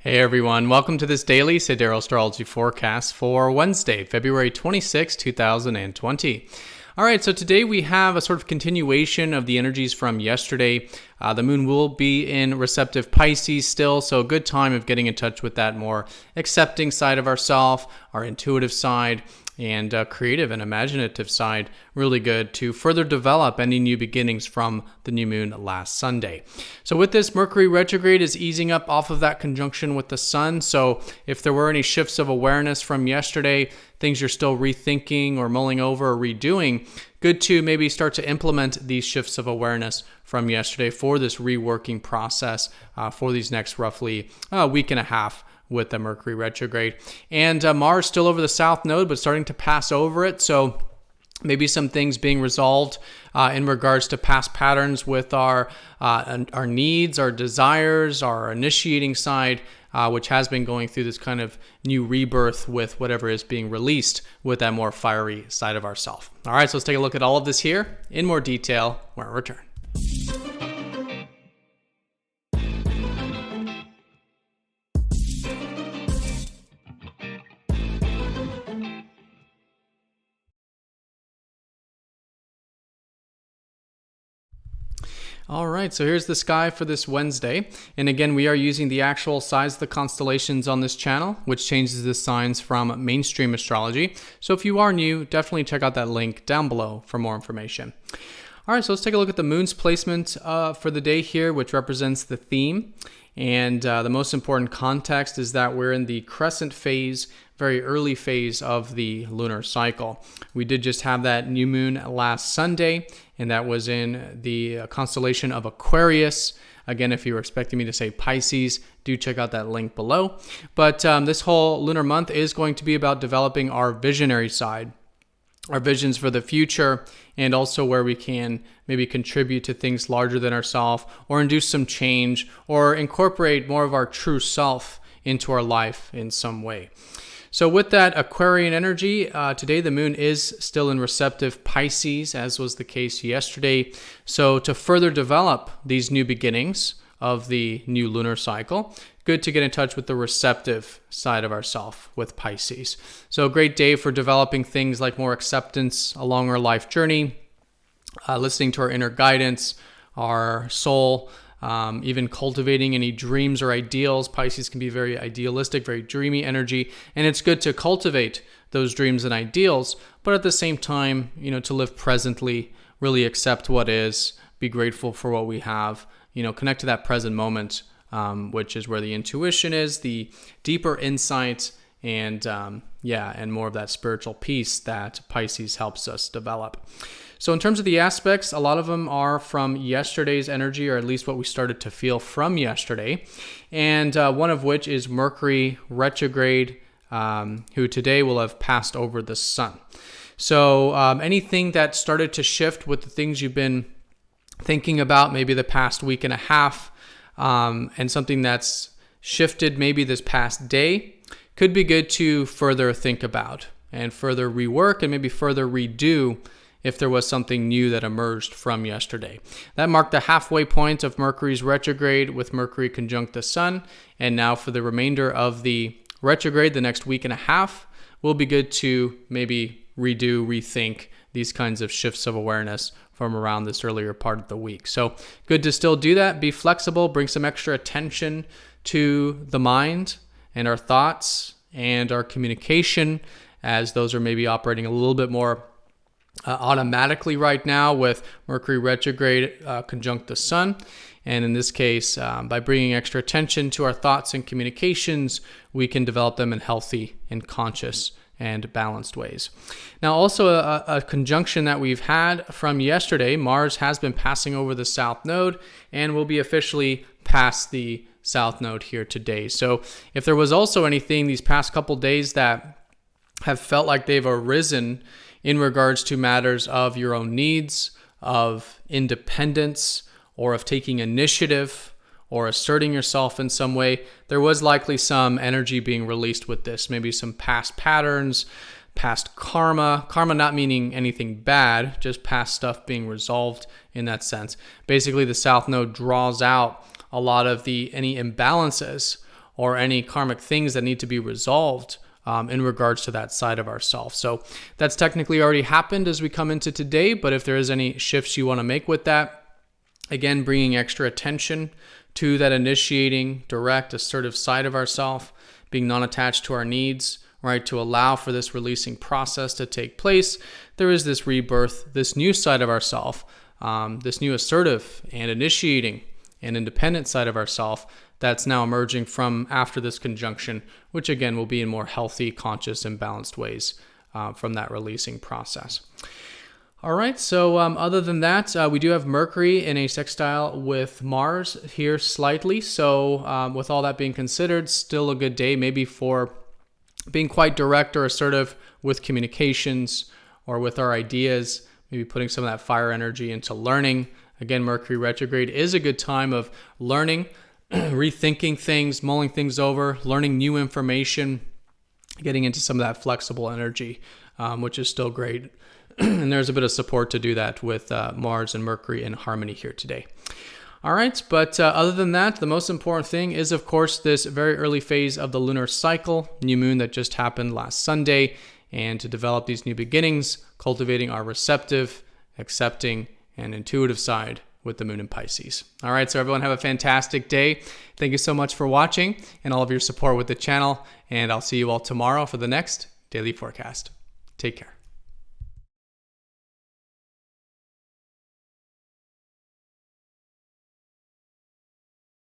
Hey everyone, welcome to this daily Sidereal Astrology forecast for Wednesday, February 26, 2020. All right, so today we have a sort of continuation of the energies from yesterday. The moon will be in receptive Pisces still, so a good time of getting in touch with that more accepting side of ourself, our intuitive side, and creative and imaginative side. Really good to further develop any new beginnings from the new moon last Sunday. So with this, Mercury Retrograde is easing up off of that conjunction with the sun. So if there were any shifts of awareness from yesterday, things you're still rethinking or mulling over or redoing, good to maybe start to implement these shifts of awareness from yesterday for this reworking process for these next roughly a week and a half with the Mercury retrograde. And Mars still over the south node, but starting to pass over it. So maybe some things being resolved in regards to past patterns with our needs, our desires, our initiating side, which has been going through this kind of new rebirth with whatever is being released with that more fiery side of ourself. All right, so let's take a look at all of this here in more detail when we return. All right, so here's the sky for this Wednesday. And again, we are using the actual size of the constellations on this channel, which changes the signs from mainstream astrology. So if you are new, definitely check out that link down below for more information. All right, so let's take a look at the moon's placement for the day here, which represents the theme. And the most important context is that we're in the crescent phase, very early phase of the lunar cycle. We did just have that new moon last Sunday, and that was in the constellation of Aquarius. Again, if you were expecting me to say Pisces, do check out that link below. But this whole lunar month is going to be about developing our visionary side, our visions for the future, and also where we can maybe contribute to things larger than ourselves, or induce some change, or incorporate more of our true self into our life in some way. So with that Aquarian energy, today the moon is still in receptive Pisces, as was the case yesterday. So to further develop these new beginnings of the new lunar cycle, good to get in touch with the receptive side of ourself with Pisces. So a great day for developing things like more acceptance along our life journey, listening to our inner guidance, our soul, even cultivating any dreams or ideals. Pisces can be very idealistic, very dreamy energy, and it's good to cultivate those dreams and ideals, but at the same time, to live presently, really accept what is, be grateful for what we have, connect to that present moment, which is where the intuition is, the deeper insight, and more of that spiritual peace that Pisces helps us develop. So in terms of the aspects, a lot of them are from yesterday's energy, or at least what we started to feel from yesterday. And one of which is Mercury retrograde, who today will have passed over the sun. So anything that started to shift with the things you've been thinking about maybe the past week and a half, and something that's shifted maybe this past day, could be good to further think about and further rework and maybe further redo if there was something new that emerged from yesterday. That marked the halfway point of Mercury's retrograde with Mercury conjunct the sun. And now for the remainder of the retrograde, the next week and a half, will be good to maybe redo, rethink these kinds of shifts of awareness from around this earlier part of the week. So good to still do that, be flexible, bring some extra attention to the mind and our thoughts and our communication, as those are maybe operating a little bit more automatically right now with Mercury retrograde conjunct the sun. And in this case, by bringing extra attention to our thoughts and communications, we can develop them in healthy and conscious and balanced ways. Now, also a conjunction that we've had from yesterday, Mars has been passing over the south node and will be officially past the south node here today. So if there was also anything these past couple days that have felt like they've arisen in regards to matters of your own needs, of independence, or of taking initiative, or asserting yourself in some way, there was likely some energy being released with this. Maybe some past patterns, past karma. Karma not meaning anything bad, just past stuff being resolved in that sense. Basically, the South Node draws out a lot of any imbalances or any karmic things that need to be resolved in regards to that side of ourselves. So that's technically already happened as we come into today, but if there is any shifts you want to make with that, again, bringing extra attention to that initiating, direct, assertive side of ourselves, being non-attached to our needs, right, to allow for this releasing process to take place. There is this rebirth, this new side of ourselves, this new assertive and initiating and independent side of ourselves that's now emerging from after this conjunction, which again will be in more healthy, conscious, and balanced ways from that releasing process. All right, so other than that, we do have Mercury in a sextile with Mars here slightly. So with all that being considered, still a good day maybe for being quite direct or assertive with communications or with our ideas, maybe putting some of that fire energy into learning. Again, Mercury retrograde is a good time of learning, rethinking things, mulling things over, learning new information, getting into some of that flexible energy, which is still great. And there's a bit of support to do that with Mars and Mercury in harmony here today. All right, but other than that, the most important thing is, of course, this very early phase of the lunar cycle, new moon that just happened last Sunday, and to develop these new beginnings, cultivating our receptive, accepting, and intuitive side with the moon in Pisces. All right, so everyone have a fantastic day. Thank you so much for watching and all of your support with the channel, and I'll see you all tomorrow for the next daily forecast. Take care.